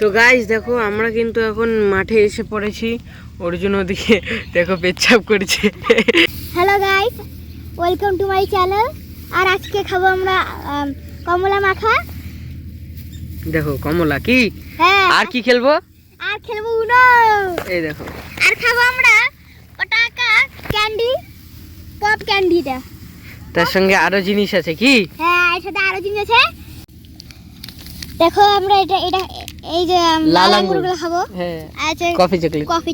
তো গাইস দেখো আমরা কিন্তু এখন মাঠে এসে পড়েছি। অর্জুন ওদিকে দেখো পেচ্ছাপ করছে। Hello guys, welcome to my channel. আর আজকে খাবো আমরা কমলা মাখা। দেখো কমলা কি, হ্যাঁ আর কি খেলবো? আর খেলবো উনো। এই দেখো আর খাবো আমরা পটাকা ক্যান্ডি, পপ ক্যান্ডিটা। তার সঙ্গে আরো জিনিস আছে কি? হ্যাঁ এর সাথে আরো জিনিস আছে। দেখো আমরা এটা এটা এই যে লাল আঙ্গুরগুলো খাবো। হ্যাঁ আছে কফি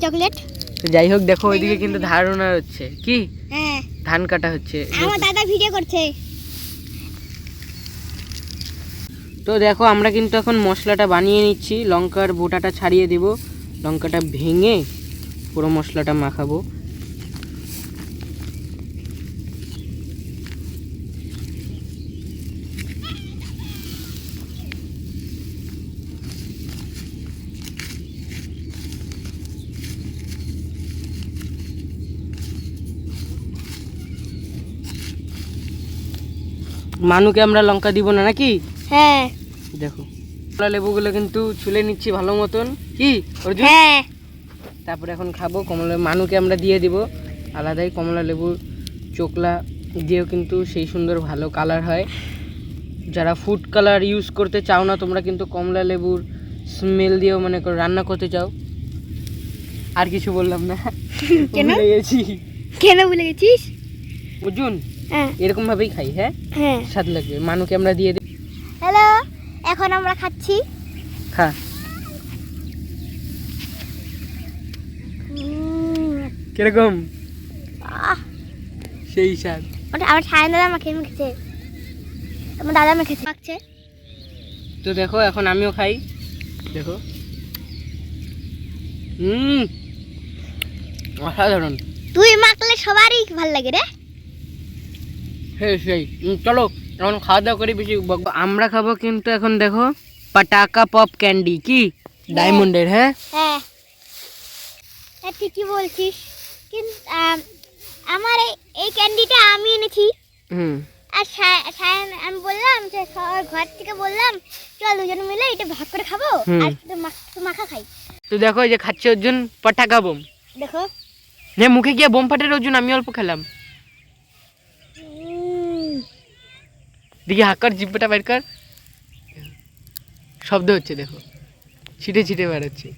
চকলেট। তো যাই হোক দেখো ওইদিকে কিন্তু ধারণা হচ্ছে কি, হ্যাঁ ধান কাটা হচ্ছে। আমার দাদা ভিডিও করছে। তো দেখো আমরা কিন্তু এখন মশলাটা বানিয়ে নিচ্ছি। লঙ্কার বোটাটা ছাড়িয়ে দেব, লঙ্কাটা ভেঙে পুরো মশলাটা মাখাবো। মানুকে আমরা লঙ্কা দিব না নাকি? হ্যাঁ দেখো কমলা লেবুগুলো কিন্তু ছুলে নিচ্ছি ভালো মতন কি অর্জুন? হ্যাঁ তারপরে এখন খাবো। কমলা মানুকে আমরা দিয়ে দিব আলাদাই। কমলা লেবুর চোকলা দিয়েও কিন্তু সেই সুন্দর ভালো কালার হয়। যারা ফুড কালার ইউজ করতে চাও না তোমরা কিন্তু কমলা লেবুর স্মেল দিয়েও মনে করো রান্না করতে চাও। আর কিছু বললাম না, কেন ভুলে গেছি। কেন ভুলে গেছিস অর্জুন? হ্যাঁ এরকম ভাবেই খাই। হ্যাঁ হ্যাঁ স্বাদ লাগবে। মানুকে আমরা দিয়ে দিই। হ্যালো, এখন আমরা খাচ্ছি। খা। কিরকম? সেই স্বাদ। ওটা আমার ছায়া দাদা মেখেছে, আমার দাদা মেখেছে মাখছে। তো দেখো এখন আমিও খাই। দেখো অসাধারণ। তুই মাখলে সবারই ভালো লাগে রে। হ্যাঁ সেই চলো এখন খাওয়া দাওয়া করি, বেশি আমরা খাবো কিন্তু এখন। দেখো পটাকা পপ ক্যান্ডি কি ডায়মন্ডের। হ্যাঁ হ্যাঁ ঠিকই বলছিস, কিন্তু আমার এই ক্যান্ডিটা আমি এনেছি। আর সায়ন আমি বললাম যে ঘর থেকে বললাম চল দুজন মিলে এটা ভাগ করে খাবো আর মাখা খাই। তো দেখো এই যে খাচ্ছে অর্জুন পটাকা বোম। দেখো হ্যাঁ মুখে গিয়ে বোম ফাটের অর্জুন, আমি অল্প খেলাম। দেখি হাক্কার জিব্বাটা বের কর, শব্দ হচ্ছে দেখো, ছিটে ছিটে বেরোচ্ছে।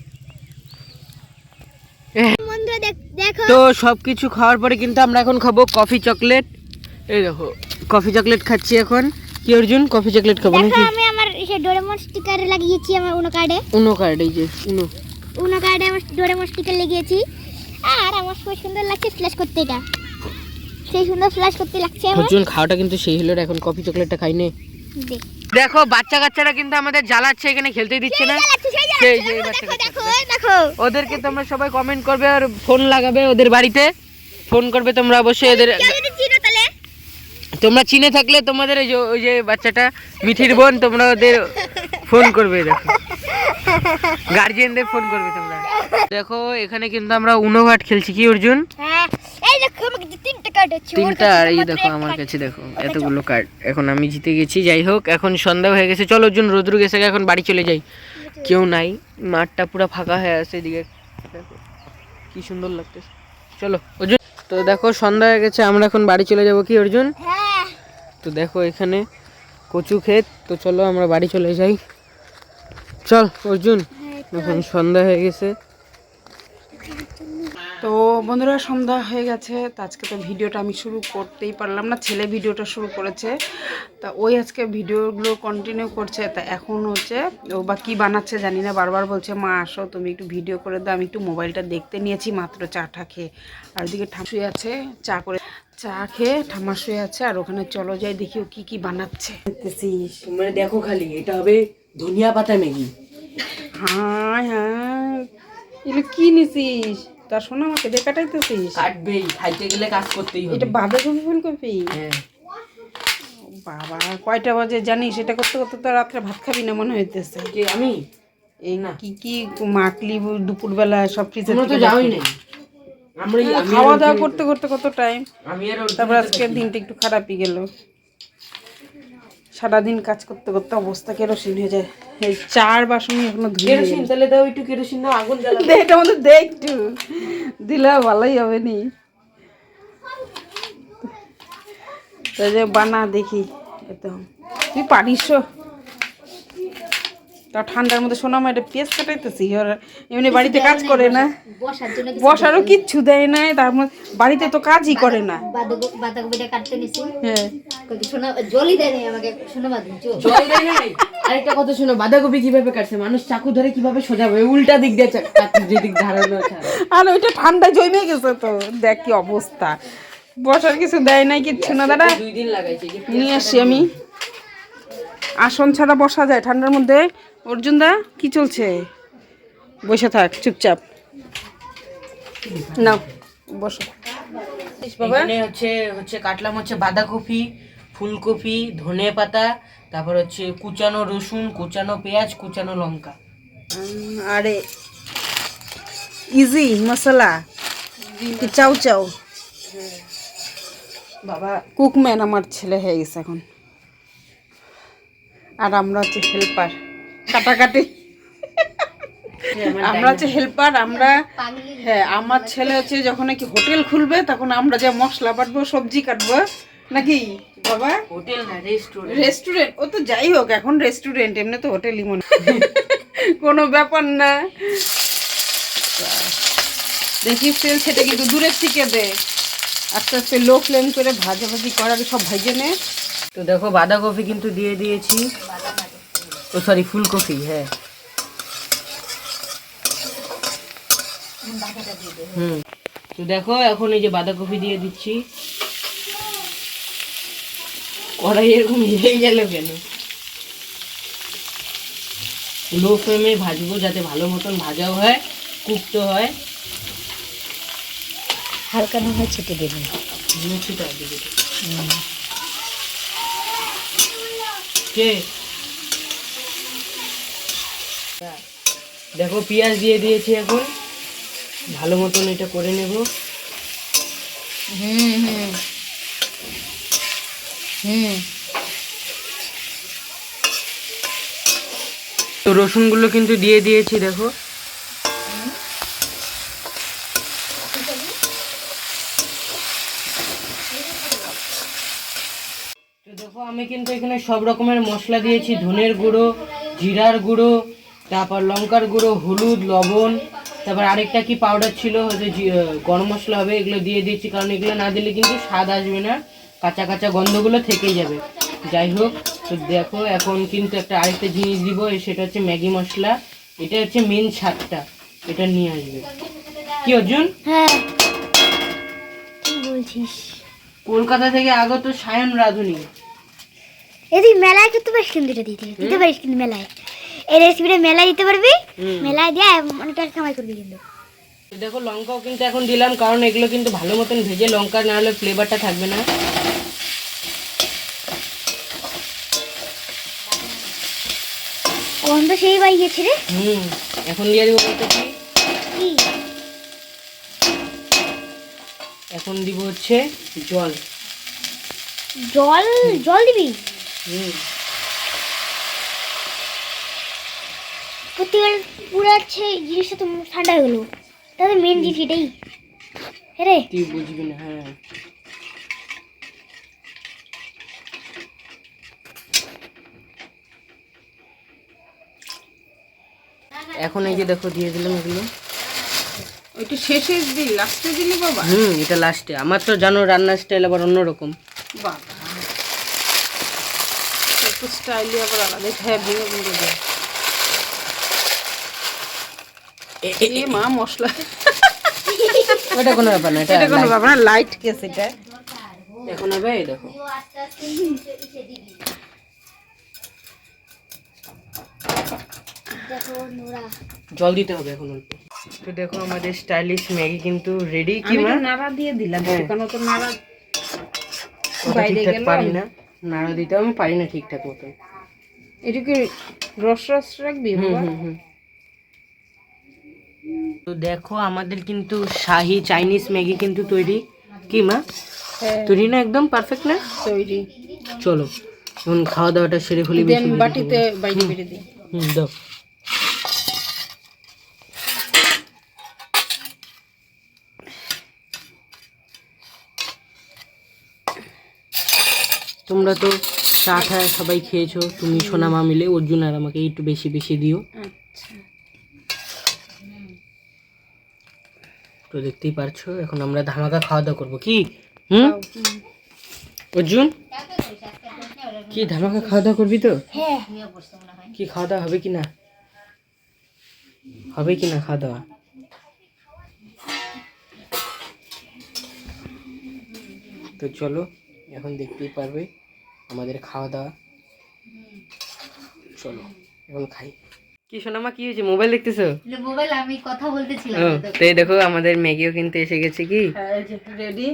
বন্ধুরা দেখো তো সবকিছু খাওয়ার পরে কিন্তু আমরা এখন খাবো কফি চকলেট। এই দেখো কফি চকলেট খাচ্ছি এখন। কি অর্জুন কফি চকলেট খাবো নাকি? আমি আমার এই ডোরেমন স্টিকার লাগিয়েছি আমার উনো কার্ডে। এই যে উনো কার্ডে আমার ডোরেমন স্টিকার লাগিয়েছি। আর আমার খুব সুন্দর লাগছে ফ্ল্যাশ করতে, এটা সেই সুন্দর ফ্ল্যাশ করতে লাগছে আমার। অর্জুন খাওয়াটা কিন্তু সেই হলো। এখন কফি চকলেটটা খাই নে। দেখো বাচ্চা কাচ্চারা কিন্তু আমাদের জ্বালাচ্ছে, এখানে খেলতে দিচ্ছে না। দেখো ওদেরকে তোমরা সবাই কমেন্ট করবে আর ফোন লাগাবে ওদের বাড়িতে। ফোন করবে তোমরা অবশ্যই। এদের তোমরা চিনে থাকলে তোমাদের ওই যে বাচ্চাটা মিঠির বোন, তোমরা ওদের ফোন করবে। দেখো গার্জিয়ানদের ফোন করবে তোমরা। দেখো এখানে কিন্তু আমরা উনো ঘাট খেলছি কি অর্জুন? তিনটা। আর এই দেখো আমার কাছে দেখো এতগুলো কার্ড। এখন আমি জিতে গেছি। যাই হোক এখন সন্ধ্যা হয়ে গেছে, চলো অর্জুন রোদ্রু গেছে, এখন বাড়ি চলে যাই। কেউ নাই, মাঠটা পুরো ফাঁকা হয়ে আছে। এদিকে দেখো কি সুন্দর লাগতেছে। চলো অর্জুন। তো দেখো সন্ধ্যা হয়ে গেছে, আমরা এখন বাড়ি চলে যাব কি অর্জুন? তো দেখো এখানে কচু ক্ষেত। তো চলো আমরা বাড়ি চলে যাই। চল অর্জুন, এখন সন্ধ্যা হয়ে গেছে। তো বন্ধুরা সন্ধ্যা হয়ে গেছে। তো আজকে তো ভিডিওটা আমি শুরু করতেই পারলাম না, ছেলে ভিডিওটা শুরু করেছে। তা ওই আজকে ভিডিওগুলো কন্টিনিউ করছে। তা এখন হচ্ছে ও বা কী বানাচ্ছে জানি না, বারবার বলছে মা আসো তুমি একটু ভিডিও করে দাও। আমি একটু মোবাইলটা দেখতে নিয়েছি মাত্র চাটা খেয়ে। আর ওদিকে ঠাম্মা শুয়ে আছে, চা খেয়ে ঠাম্মা শুয়ে আছে। আর ওখানে চলো যাই দেখি ও কী কী বানাচ্ছে। মানে দেখো খালি এটা হবে ধনিয়া পাতা ম্যাগি। হ্যাঁ হ্যাঁ এগুলো কি নিছিস? তার শোনা আমাকে দেখাটাইতেছিস। কাটবেই, খাইতে গেলে কাজ করতেই হবে। এটা বাঁধাকপি ফুলকপি? হ্যাঁ বাবা কয়টা বাজে জানিস? এটা করতে করতে তো রাত্রে ভাত খাবি না মনে হইতেছে। যে আমি এই না কি কি মাখলি দুপুরবেলা সব ফ্রিজে তো যাওই নাই। আমরা খাওয়া দাওয়া করতে করতে কত টাইম। আমি আর তারপর আজকে দিনটা একটু খারাপই গেল। সারাদিন কাজ করতে করতে অবস্থা কেরোসিন হয়ে যায়। এই 4 বাসনই এখনো ধুই কেরোসিন তাহলে দাও, একটু কেরোসিন দাও, আগুন জ্বালাবো। দে, এটা আমাদের দে একটু, দিলে ভালোই হবে নি। তো যে বানা দেখি, এতো তুই পারিস? তা ঠান্ডার মধ্যে শোনা এটা পেঁয়াজ কাটাইতেছি, এমনি বাড়িতে কাজ করে না, বসারও কিচ্ছু দেয় না, তার মধ্যে বাড়িতে তো কাজই করে না। বাঁধাকপিটা কাটতে নিছি, হ্যাঁ শোনা জলই দেয় নাই আমাকে, শোনা বাদ জল দেয় নাই। আরেকটা কথা শোনো, বাঁধাকপি কিভাবে কাটছে, মানুষ চাকু ধরে কিভাবে সোজাবে, উল্টা দিক দিয়ে কাটছে, যেদিক ধারানো ছাড়া। আর ওইটা ঠান্ডায় জমে গেছে তো, দেখ কি অবস্থা, বসার কিছু দেয় নাই কিচ্ছু না। দাদা 2 দিন লাগাইছে নিয়ে আসছি আমি, আসন ছাড়া বসা যায় ঠান্ডার মধ্যে। অর্জুন দা কি চলছে? বসে থাক চুপচাপ, নাও বসো। এখানে হচ্ছে কাটলাম হচ্ছে বাঁধাকপি, ফুলকপি, ধনেপাতা, তারপর হচ্ছে কুচানো রসুন, কুচানো পেঁয়াজ, কুচানো লঙ্কা। আরে ইজি মশলা কি চাও চাও। বাবা কুকম্যান আমার ছেলে হয়ে গেছে এখন, আর আমরা হচ্ছে হেল্পার, কাটাকাটি। আমরা হচ্ছে হেল্পার, আমরা হ্যাঁ আমার ছেলে হচ্ছে যখন নাকি হোটেল খুলবে তখন আমরা যে মশলা বাটবো, সবজি কাটবো, নাকি বাবা? হোটেল না, রেস্টুরেন্ট। রেস্টুরেন্ট, ও তো যাই হোক এখন রেস্টুরেন্ট, এমনি তো হোটেলই মনে কোনো ব্যাপার না। দেখি তেল ছেটে কিন্তু দূরের থেকে দে, আস্তে আস্তে লো ফ্লেম করে ভাজাভাজি করার সব ভেজে নে। তো দেখো বাঁধাকপি কিন্তু দিয়ে দিয়েছি, ও সরি ফুলকপি, হ্যাঁ তো দেখো এখন এই যে বাঁধাকপি দিয়ে দিচ্ছি। কড়াই এরকম হয়ে গেল কেন? লো ফ্লেমে ভাজবো যাতে ভালো মতন ভাজাও হয়, কুকতে হয়। হালকা নুন ছিটে দেবেন। কে দেখো পেঁয়াজ দিয়ে দিয়েছি, এখন ভালো মতন এটা করে নেব। তো রসুনগুলো কিন্তু দিয়ে দিয়েছি, দেখো তো দেখো আমি কিন্তু এখানে সব রকমের মশলা দিয়েছি, ধনের গুঁড়ো, জিরার গুঁড়ো, তারপর লঙ্কার গুঁড়ো, হলুদ, লবণ, তারপর আরেকটা কি পাউডার ছিল, হয়তো গরম মশলা হবে, এগুলো দিয়ে দিয়েছি, কারণ এগুলো না দিলে কিন্তু স্বাদ আসবে না, কাঁচা কাঁচা গন্ধগুলো থেকেই যাবে। যাই হোক, তো দেখো এখন কিন্তু একটা আরেকটা জিনিস দিব, সেটা হচ্ছে ম্যাগি মশলা, এটা হচ্ছে মেন স্বাদটা, এটা নিয়ে আসবে। কি অর্জুন? হ্যাঁ কি বলছিস? কলকাতা থেকে আগত সায়ন রাঁধুনি। এদি মেলায় কিন্তু বেশ কিন্তু এটা দিতে পারিস, কিন্তু মেলায় এই রেসিপিটা মেলায় দিতে পারবি, মেলায় দিয়ে অনেক টাকা কামাই করবি কিন্তু। দেখো লঙ্কাও কিন্তু এখন দিলাম, কারণ এগুলো কিন্তু ভালো মতন ভেজে, লঙ্কা না হলে ফ্লেভারটা থাকবে না। গন্ধ সেই বাইয়েছে রে। এখন দিয়ে দেবো বলতে কি, এখন দিব হচ্ছে জল। জল জল দিবি? প্রতিবার পুরো হচ্ছে জিনিসটা তো ঠান্ডা হয়ে গেলো, তাহলে মেন জিনিস এটাই রে, তুই বুঝবি না। হ্যাঁ এখন এই যে দেখো দিয়ে দিলাম এগুলো। ওইটা শেষে দিলি, লাস্টে দিলি বাবা? এটা লাস্টে, আমার তো জানো রান্নার স্টাইল আবার অন্যরকম। বাবা একটু স্টাইলি আবার আলাদা, হ্যাঁ ভেঙে ভেঙে দেয়। এ মা মশলা, ওটা কোনো ব্যাপার না, এটা কোনো ব্যাপার না, লাইট কেস এটা। এখন হবে এই দেখো, জল দিতে হবে এখন অল্প। তো দেখো আমাদের স্টাইলিশ ম্যাগি কিন্তু রেডি। কি মা? নাড়া দিয়ে দিলাম, কারণ তো নাড়া বাইরে গেল, পারি না নাড়া দিতে, আমি পারি না ঠিকঠাক মতো। এটা কি রস রস রাখবি বাবা? তো দেখো আমাদের কিন্তু শাহি চাইনিজ ম্যাগি কিন্তু তৈরি। কি মা? তৈরি না? একদম পারফেক্ট না? তৈরি। চলো এখন খাওয়া দাওয়াটা সেরে ফেলি, বাটিতে বাইরে বেড়ে দিই। দাও। তোমরা তো চা টা সবাই খেয়েছো, তুমি সোনা মা মিলে, অর্জুন আর আমাকে একটু বেশি বেশি দিও। আচ্ছা তো দেখতেই পারছো এখন আমরা ধামাকা খাওয়া দাওয়া করবো কি? অর্জুন কি ধামাকা খাওয়া দাওয়া করবি তো? কি খাওয়া দাওয়া হবে কি না? হবে কি না খাওয়া দাওয়া? তো চলো এখন দেখতেই পারবে আমাদের খাওয়া দাওয়া। চলো এখন খাই। কি সোনামা কি হয়েছে, মোবাইল দেখতেছো? মোবাইল আমি কথা বলতেছিলাম। ও তো এই দেখো আমাদের ম্যাগিও কিন্তু এসে গেছে। কি রেডি,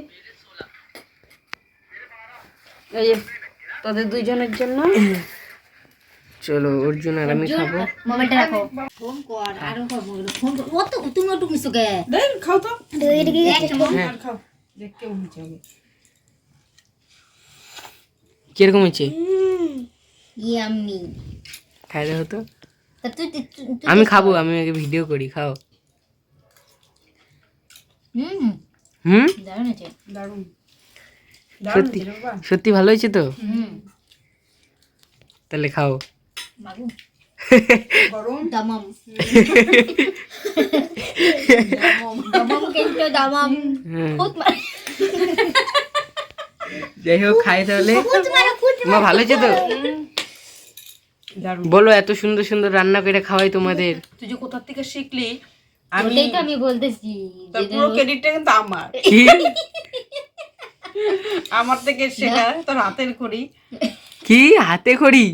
এই যে তোদের দুইজনের জন্য। চলো অর্জুন আর আমি খাবো। মোবাইলটা রাখো, ফোন কর আরো ফোন কর। ও তো তুমি ওটুক মিছো কে দেখ খাও তো, হ্যাঁ খাও দেখ কেমন হচ্ছে। কিরকম হয়েছে? ইয়াম্মি। খাই দেখো তো। তা তুই আমি খাবো, আমি আগে ভিডিও করি। খাও। হুম দারুণ আছে। দারুণ সত্যি সত্যি ভালো হয়েছে তো? তাহলে খাও। বাবু গরম দামাম দামাম কিন্তু দামাম খুব যাই হোক খাই তাহলে। মা ভালো হয়েছে তো? দারুণ। বলো এত সুন্দর সুন্দর রান্না করে খাওয়াই তোমাদের। তুই যে কোথা থেকে শিখলি? ওটাই তো আমি বলতেছি। তার পুরো ক্রেডিটটা কিন্তু আমার। কি আমার থেকে শেখা, তোর হাতের করি। কি হাতে করি?